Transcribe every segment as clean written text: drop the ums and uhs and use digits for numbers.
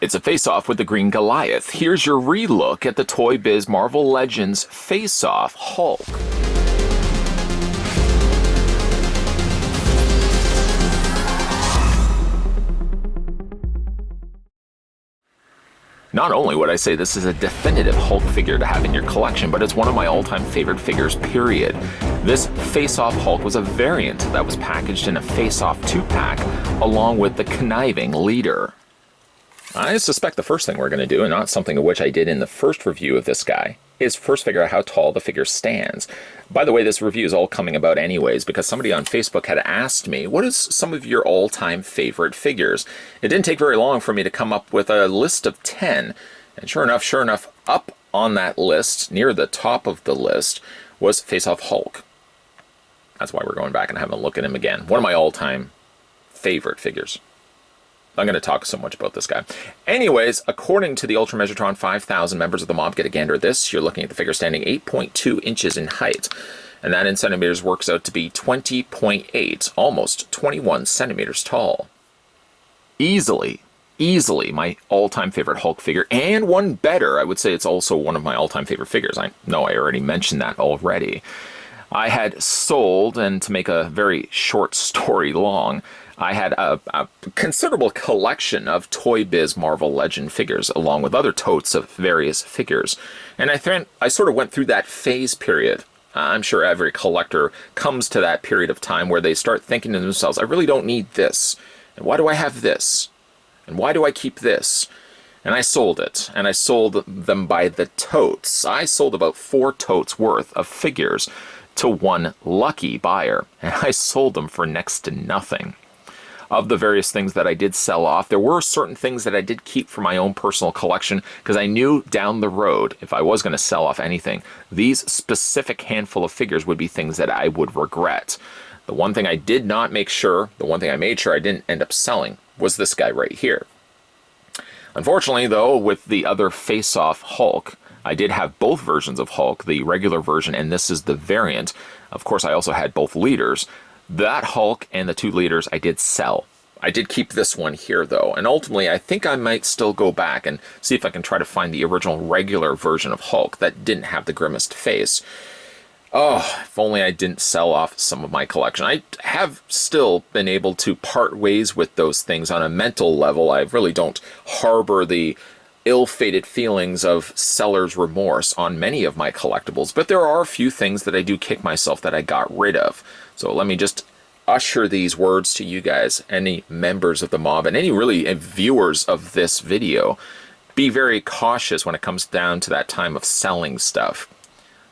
It's a face-off with the Green Goliath. Here's your relook at the Toybiz Marvel Legends Face-Off Hulk. Not only would I say this is a definitive Hulk figure to have in your collection, but it's one of my all-time favorite figures, period. This Face-Off Hulk was a variant that was packaged in a Face-Off 2-pack along with the conniving leader. I suspect the first thing we're going to do, and not something of which I did in the first review of this guy, is first figure out how tall the figure stands. By the way, this review is all coming about anyways because somebody on Facebook had asked me, what is some of your all-time favorite figures? It didn't take very long for me to come up with a list of 10. And sure enough, up on that list, near the top of the list, was Face-Off Hulk. That's why we're going back and having a look at him again. One of my all-time favorite figures. I'm going to talk so much about this guy. Anyways, according to the Ultra Measure-Tron 5000 members of the mob, get a gander at this. You're looking at the figure standing 8.2 inches in height. And that in centimeters works out to be 20.8, almost 21 centimeters tall. Easily my all-time favorite Hulk figure, and one better. I would say it's also one of my all-time favorite figures. I know I already mentioned that already. I had sold, and to make a very short story long, I had a considerable collection of Toybiz Marvel Legend figures, along with other totes of various figures. And I sort of went through that phase period. I'm sure every collector comes to that period of time where they start thinking to themselves, I really don't need this. And why do I have this? And why do I keep this? And I sold it. And I sold them by the totes. I sold about 4 totes worth of figures to one lucky buyer. And I sold them for next to nothing. Of the various things that I did sell off, there were certain things that I did keep for my own personal collection because I knew down the road, if I was going to sell off anything, these specific handful of figures would be things that I would regret. The one thing I did not make sure, the one thing I made sure I didn't end up selling, was this guy right here. Unfortunately, though, with the other Face-Off Hulk, I did have both versions of Hulk, the regular version, and this is the variant. Of course, I also had both leaders. That Hulk and the 2 leaders I did sell. I did keep this one here though, and ultimately I think I might still go back and see if I can try to find the original regular version of Hulk that didn't have the grimmest face. Oh, if only I didn't sell off some of my collection. I have still been able to part ways with those things on a mental level. I really don't harbor the ill-fated feelings of seller's remorse on many of my collectibles, but there are a few things that I do kick myself that I got rid of. So let me just usher these words to you guys, any members of the mob, and any really viewers of this video. Be very cautious when it comes down to that time of selling stuff.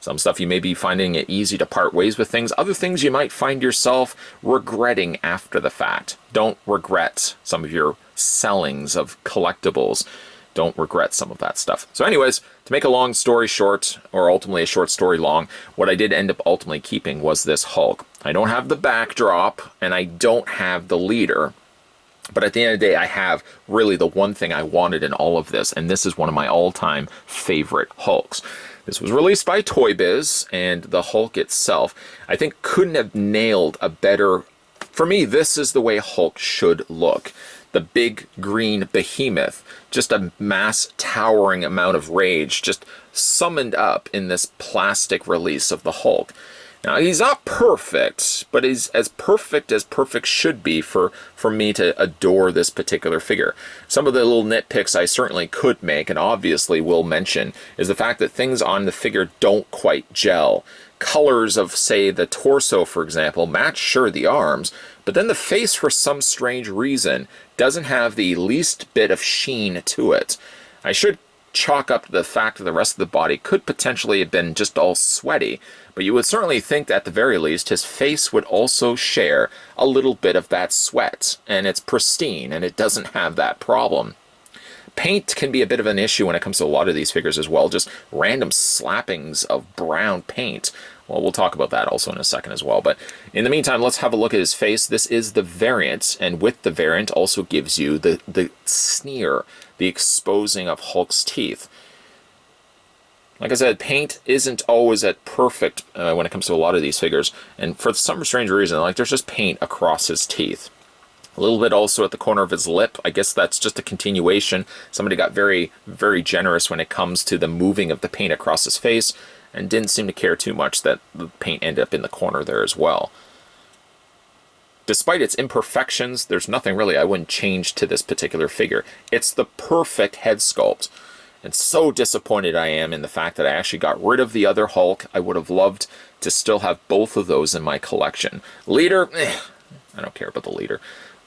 Some stuff you may be finding it easy to part ways with things. Other things you might find yourself regretting after the fact. Don't regret some of your sellings of collectibles. Don't regret some of that stuff. So anyways, to make a long story short, or ultimately a short story long, what I did end up ultimately keeping was this Hulk. I don't have the backdrop, and I don't have the leader. But at the end of the day, I have really the one thing I wanted in all of this, and this is one of my all-time favorite Hulks. This was released by Toybiz, and the Hulk itself, I think, couldn't have nailed a better... For me, this is the way Hulk should look. The big green behemoth, just a mass towering amount of rage, just summoned up in this plastic release of the Hulk. Now, he's not perfect, but he's as perfect should be for me to adore this particular figure. Some of the little nitpicks I certainly could make, and obviously will mention, is the fact that things on the figure don't quite gel. Colors of, say, the torso, for example, match, sure, the arms, but then the face, for some strange reason, doesn't have the least bit of sheen to it. I should chalk up to the fact that the rest of the body could potentially have been just all sweaty, but you would certainly think that at the very least his face would also share a little bit of that sweat, and it's pristine, and it doesn't have that problem. Paint can be a bit of an issue when it comes to a lot of these figures as well, just random slappings of brown paint. Well, we'll talk about that also in a second as well. But in the meantime, let's have a look at his face. This is the variant, and with the variant also gives you the sneer, the exposing of Hulk's teeth. Like I said, paint isn't always at perfect when it comes to a lot of these figures, and for some strange reason, like there's just paint across his teeth. A little bit also at the corner of his lip. I guess that's just a continuation. Somebody got very, very generous when it comes to the moving of the paint across his face and didn't seem to care too much that the paint ended up in the corner there as well. Despite its imperfections, there's nothing really I wouldn't change to this particular figure. It's the perfect head sculpt. And so disappointed I am in the fact that I actually got rid of the other Hulk. I would have loved to still have both of those in my collection. Leader, I don't care about the leader.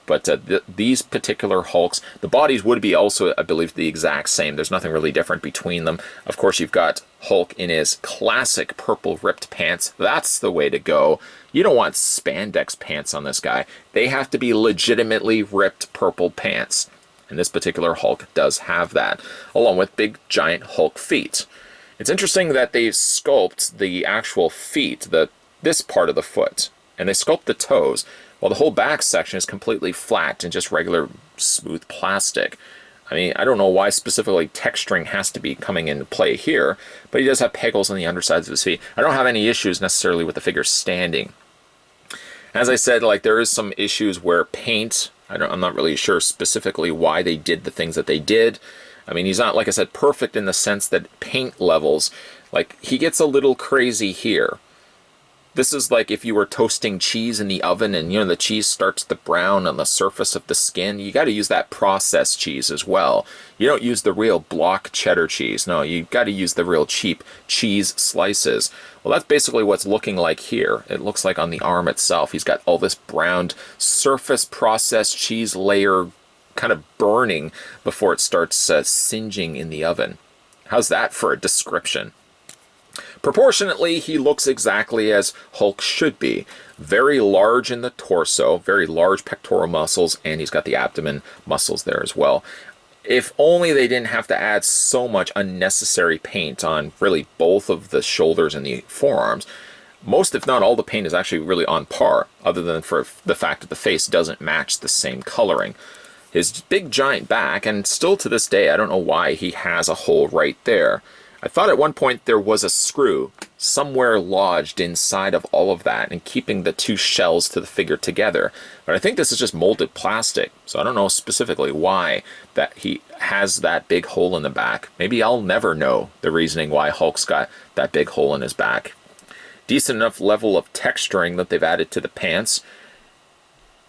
But these particular Hulks, the bodies would be also, I believe, the exact same. There's nothing really different between them. Of course, you've got Hulk in his classic purple ripped pants. That's the way to go. You don't want spandex pants on this guy. They have to be legitimately ripped purple pants. And this particular Hulk does have that, along with big, giant Hulk feet. It's interesting that they sculpt the actual feet, this part of the foot, and they sculpt the toes, while the whole back section is completely flat and just regular smooth plastic. I mean, I don't know why specifically texturing has to be coming into play here, but he does have pegals on the undersides of his feet. I don't have any issues necessarily with the figure standing. As I said, like, there is some issues where paint, I'm not really sure specifically why they did the things that they did. I mean, he's not, like I said, perfect in the sense that paint levels, like, he gets a little crazy here. This is like if you were toasting cheese in the oven and, you know, the cheese starts to brown on the surface of the skin. You got to use that processed cheese as well. You don't use the real block cheddar cheese. No, you got to use the real cheap cheese slices. Well, that's basically what's looking like here. It looks like on the arm itself, he's got all this browned surface processed cheese layer kind of burning before it starts singeing in the oven. How's that for a description? Proportionately, he looks exactly as Hulk should be. Very large in the torso, very large pectoral muscles, and he's got the abdomen muscles there as well. If only they didn't have to add so much unnecessary paint on really both of the shoulders and the forearms. Most, if not all, the paint is actually really on par, other than for the fact that the face doesn't match the same coloring. His big giant back, and still to this day, I don't know why he has a hole right there. I thought at one point there was a screw somewhere lodged inside of all of that and keeping the two shells to the figure together. But I think this is just molded plastic, so I don't know specifically why that he has that big hole in the back. Maybe I'll never know the reasoning why Hulk's got that big hole in his back. Decent enough level of texturing that they've added to the pants.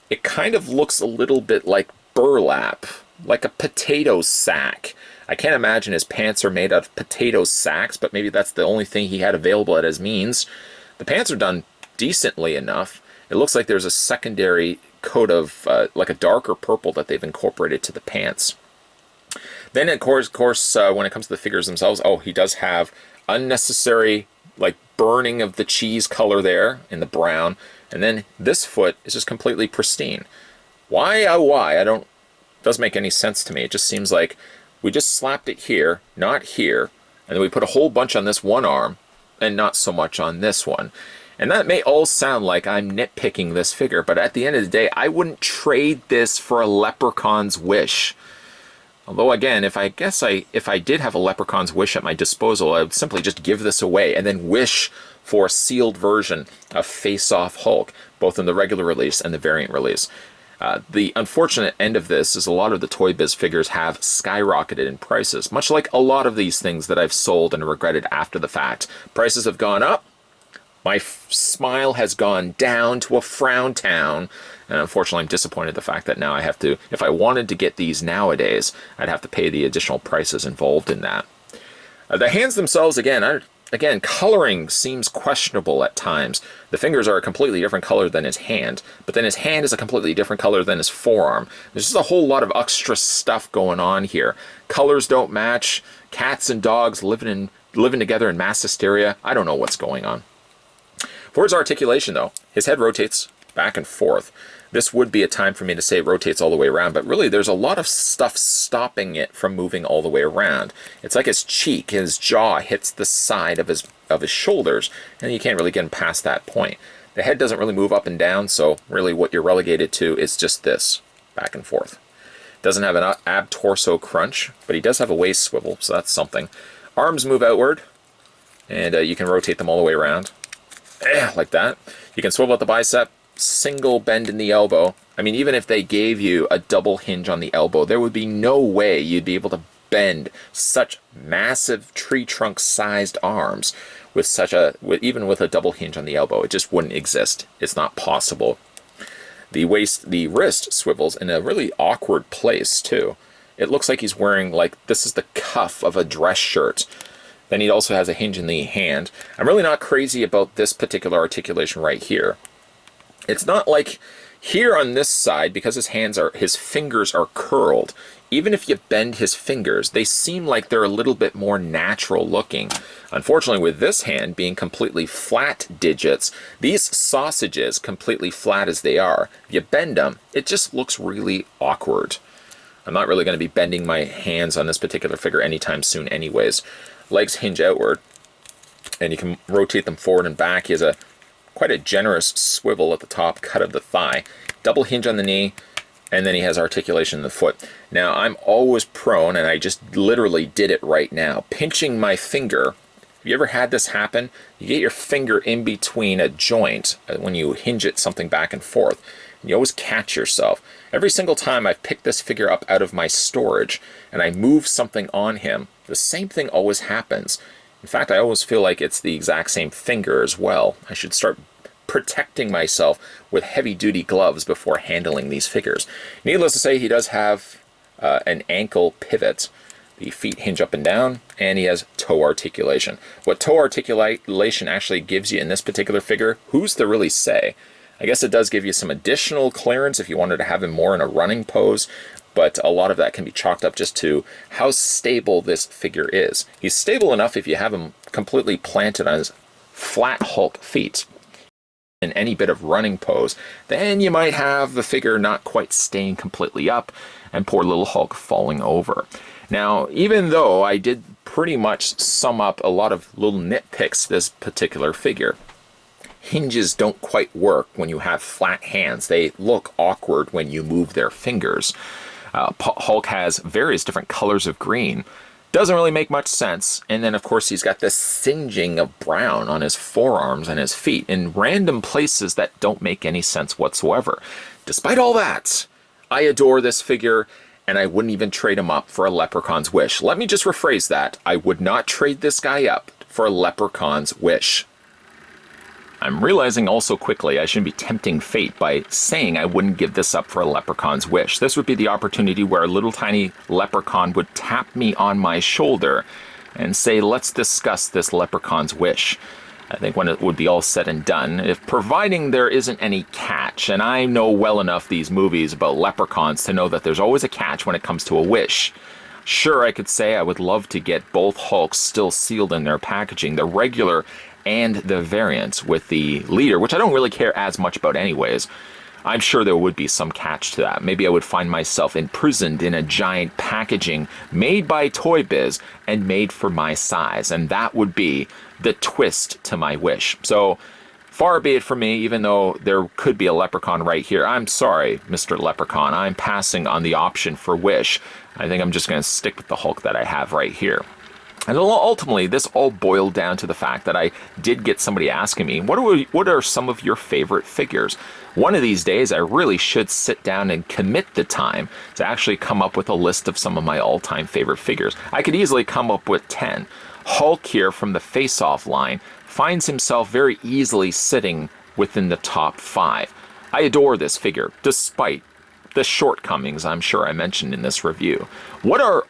It kind of looks a little bit like burlap, like a potato sack. I can't imagine his pants are made out of potato sacks, but maybe that's the only thing he had available at his means. The pants are done decently enough. It looks like there's a secondary coat of like a darker purple that they've incorporated to the pants. Then, of course, when it comes to the figures themselves, oh, he does have unnecessary like burning of the cheese color there in the brown, and then this foot is just completely pristine. Why? Oh, why? Doesn't make any sense to me. It just seems like we just slapped it here, not here, and then we put a whole bunch on this one arm, and not so much on this one. And that may all sound like I'm nitpicking this figure, but at the end of the day, I wouldn't trade this for a leprechaun's wish. Although again, if I did have a leprechaun's wish at my disposal, I would simply just give this away and then wish for a sealed version of Face Off Hulk, both in the regular release and the variant release. The unfortunate end of this is a lot of the Toybiz figures have skyrocketed in prices, much like a lot of these things that I've sold and regretted after the fact. Prices have gone up, my smile has gone down to a frown town, and unfortunately I'm disappointed the fact that now I have to, if I wanted to get these nowadays, I'd have to pay the additional prices involved in that. The hands themselves, again, coloring seems questionable at times. The fingers are a completely different color than his hand, but then his hand is a completely different color than his forearm. There's just a whole lot of extra stuff going on here. Colors don't match, cats and dogs living together in mass hysteria. I don't know what's going on. For his articulation though, his head rotates back and forth. This would be a time for me to say it rotates all the way around, but really there's a lot of stuff stopping it from moving all the way around. It's like his cheek, his jaw hits the side of his shoulders, and you can't really get him past that point. The head doesn't really move up and down, so really what you're relegated to is just this, back and forth. Doesn't have an ab-torso crunch, but he does have a waist swivel, so that's something. Arms move outward, and you can rotate them all the way around. Like that. You can swivel at the bicep, single bend in the elbow. I mean, even if they gave you a double hinge on the elbow, there would be no way you'd be able to bend such massive tree trunk sized arms with even with a double hinge on the elbow. It just wouldn't exist. It's not possible. The wrist swivels in a really awkward place too. It looks like he's wearing, like, this is the cuff of a dress shirt. Then he also has a hinge in the hand. I'm really not crazy about this particular articulation right here. It's not like here on this side, because his fingers are curled. Even if you bend his fingers, they seem like they're a little bit more natural looking. Unfortunately, with this hand being completely flat digits, these sausages, completely flat as they are, if you bend them, it just looks really awkward. I'm not really going to be bending my hands on this particular figure anytime soon anyways. Legs hinge outward, and you can rotate them forward and back. He has quite a generous swivel at the top cut of the thigh. Double hinge on the knee, and then he has articulation in the foot. Now, I'm always prone, and I just literally did it right now, pinching my finger. Have you ever had this happen? You get your finger in between a joint when you hinge it something back and forth, and you always catch yourself. Every single time I've picked this figure up out of my storage and I move something on him, the same thing always happens. In fact, I always feel like it's the exact same finger as well. I should start protecting myself with heavy-duty gloves before handling these figures. Needless to say, he does have an ankle pivot. The feet hinge up and down, and he has toe articulation. What toe articulation actually gives you in this particular figure, who's to really say? I guess it does give you some additional clearance if you wanted to have him more in a running pose, but a lot of that can be chalked up just to how stable this figure is. He's stable enough if you have him completely planted on his flat Hulk feet in any bit of running pose. Then you might have the figure not quite staying completely up and poor little Hulk falling over. Now, even though I did pretty much sum up a lot of little nitpicks to this particular figure, hinges don't quite work when you have flat hands. They look awkward when you move their fingers. Hulk has various different colors of green. Doesn't really make much sense. And then, of course, he's got this singeing of brown on his forearms and his feet in random places that don't make any sense whatsoever. Despite all that, I adore this figure, and I wouldn't even trade him up for a Leprechaun's Wish. Let me just rephrase that. I would not trade this guy up for a Leprechaun's Wish. I'm realizing also quickly I shouldn't be tempting fate by saying I wouldn't give this up for a Leprechaun's Wish. This would be the opportunity where a little tiny leprechaun would tap me on my shoulder and say, let's discuss this Leprechaun's Wish. I think when it would be all said and done, if providing there isn't any catch, and I know well enough these movies about leprechauns to know that there's always a catch when it comes to a wish. Sure, I could say I would love to get both Hulks still sealed in their packaging, the regular and the variant with the leader, which I don't really care as much about anyways. I'm sure there would be some catch to that. Maybe I would find myself imprisoned in a giant packaging made by Toybiz and made for my size, and that would be the twist to my wish. So far be it from me, even though there could be a leprechaun right here. I'm sorry, Mr. Leprechaun. I'm passing on the option for wish. I think I'm just going to stick with the Hulk that I have right here. And ultimately, this all boiled down to the fact that I did get somebody asking me, what are some of your favorite figures? One of these days, I really should sit down and commit the time to actually come up with a list of some of my all-time favorite figures. I could easily come up with 10. Hulk here from the Face-Off line finds himself very easily sitting within the top 5. I adore this figure, despite the shortcomings I'm sure I mentioned in this review. What are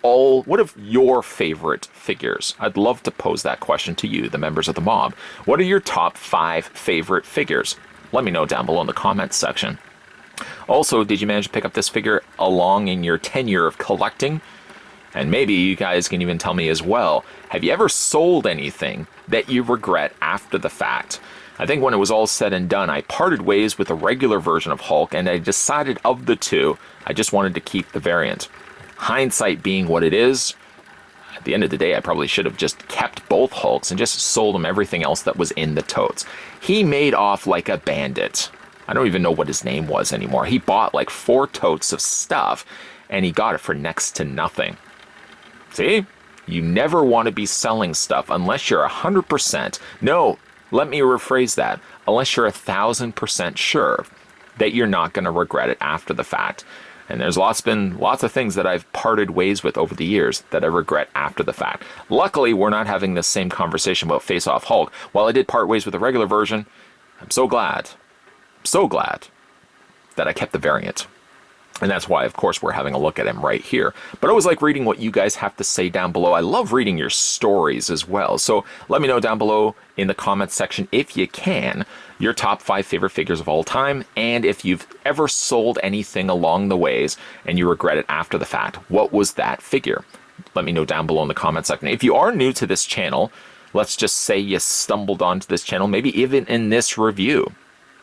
your favorite figures? I'd love to pose that question to you, the members of the mob. What are your top 5 favorite figures? Let me know down below in the comments section. Also, did you manage to pick up this figure along in your tenure of collecting? And maybe you guys can even tell me as well, have you ever sold anything that you regret after the fact? I think when it was all said and done, I parted ways with the regular version of Hulk, and I decided of the two, I just wanted to keep the variant. Hindsight being what it is, at the end of the day, I probably should have just kept both Hulks and just sold him everything else that was in the totes. He made off like a bandit. I don't even know what his name was anymore. He bought like 4 totes of stuff, and he got it for next to nothing. See? You never want to be selling stuff unless you're 100%. No, let me rephrase that. unless you're 1,000% sure that you're not going to regret it after the fact. And there's been lots of things that I've parted ways with over the years that I regret after the fact. Luckily, we're not having this same conversation about Face Off Hulk. While I did part ways with the regular version, I'm so glad that I kept the variant. And that's why, of course, we're having a look at him right here. But I always like reading what you guys have to say down below. I love reading your stories as well. So let me know down below in the comments section, if you can, your top 5 favorite figures of all time. And if you've ever sold anything along the ways and you regret it after the fact, what was that figure? Let me know down below in the comments section. If you are new to this channel, let's just say you stumbled onto this channel, maybe even in this review.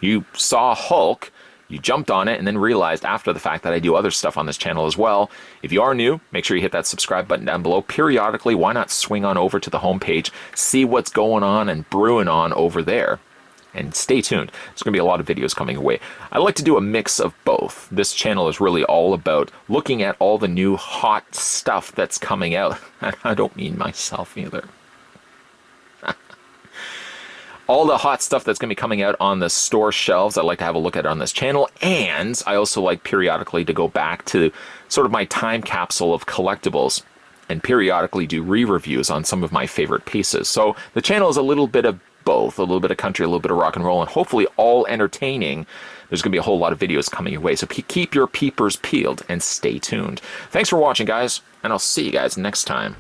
You saw Hulk, you jumped on it, and then realized after the fact that I do other stuff on this channel as well. If you are new, make sure you hit that subscribe button down below. Periodically, why not swing on over to the homepage, see what's going on and brewing on over there. And stay tuned. There's going to be a lot of videos coming away. I like to do a mix of both. This channel is really all about looking at all the new hot stuff that's coming out. I don't mean myself either. All the hot stuff that's going to be coming out on the store shelves, I like to have a look at it on this channel. And I also like periodically to go back to sort of my time capsule of collectibles and periodically do re-reviews on some of my favorite pieces. So the channel is a little bit of both, a little bit of country, a little bit of rock and roll, and hopefully all entertaining. There's going to be a whole lot of videos coming your way. So keep your peepers peeled and stay tuned. Thanks for watching, guys, and I'll see you guys next time.